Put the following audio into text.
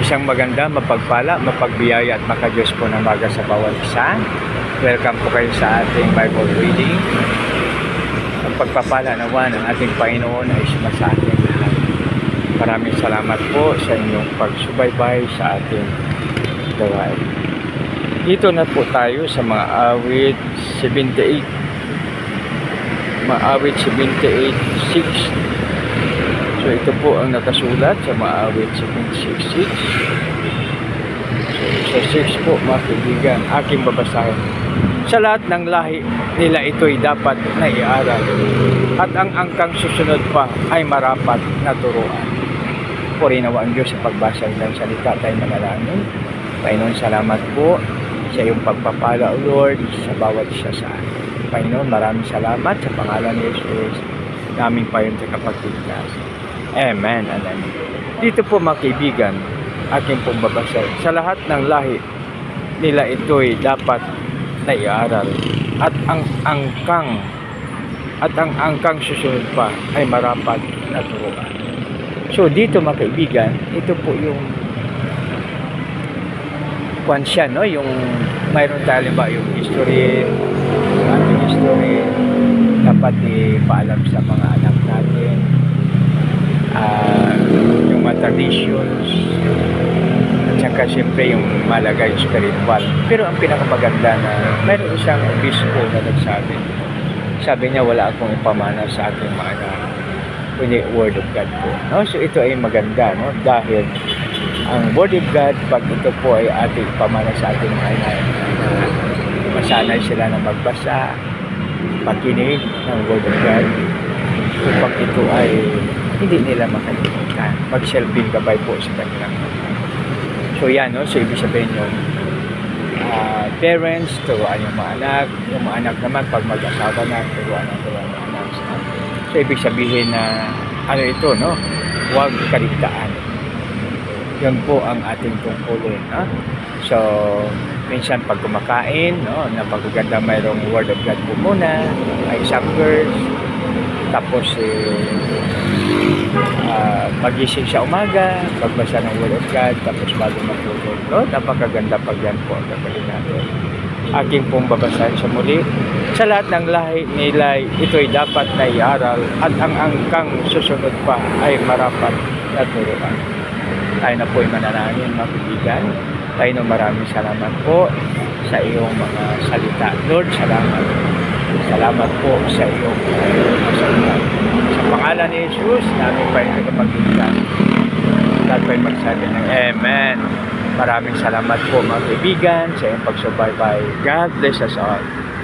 Isang maganda, mapagpala, mapagbiyaya at makadiyos po na maga sa bawat isa. Welcome po kayo sa ating Bible reading. Ang pagpapala nawa ng ating Panginoon ay sumasa ating lahat. Maraming salamat po sa inyong pagsubaybay sa ating gawain. Dito na po tayo sa mga awit 78. Mga awit 78:6. So ito po ang nakasulat sa Maawit 7:6. So sa 6 po mga kaibigan, aking babasahin. Sa lahat ng lahi nila ito'y dapat na iaral, at ang angkang susunod pa ay marapat na turuan. Purihin nawa ang Diyos sa pagbasa ng salita, tayo manalangin. Panginoon, salamat po sa iyong pagpapala, O Lord, sa bawat isa sa atin. Panginoon, maraming salamat sa pangalan ni Jesus, naming payon sa kapagligtas. Amen and amen. Dito po mga kaibigan, aking pong babasahin. Sa lahat ng lahi nila ito'y dapat na iaral, at ang angkang susunod pa ay marapat na turuan. So dito mga kaibigan, ito po yung kwansya, no? Yung mayroon tayo ba yung history, yung ating history, dapat ipaalam sa mga anak natin. Yung mga traditions, at saka siyempre yung malagay spiritual. Pero ang pinakamaganda na mayroon isang obispo na sabi niya, wala akong ipamana sa aking mga anak, kundi Word of God po, no? So ito ay maganda, no? Dahil ang Word of God, pag ito po ay ating ipamana sa ating mga anak, masanay sila na magbasa, makinig ng Word of God, upang ito ay hindi nila makalimutan. Mag-selfing gabay po sa kanilang. So yan, no? So ibig sabihin yung parents, turuan yung mga anak naman pag mag-asawa na, turuan ang anak. So ibig sabihin na ano ito, no? Huwag kaligtaan. Yun po ang ating tungkulin, no? So minsan pag kumakain, no, na pagkaganda mayroong Word of God po muna, ay suppers, tapos magising sa umaga, pagbasa ng Word of God, tapos bago matulog, no? Napakaganda pag yan po ang gagawin natin. Aking pong babasahin sa muli. Sa lahat ng lahi nila ito'y dapat na iaral, at ang angkang susunod pa ay marapat na turuan. Tayo na po'y manalangin mga kaibigan. Tayo na maraming salamat po sa iyong mga salita. Lord, salamat. Salamat po sa iyong salita. Sa pangalan ni Jesus, namin pa yung kapagligtas. Lahat pa'y magsabi ng Amen. Maraming salamat po mga kaibigan sa iyong pagsubaybay. God bless us all.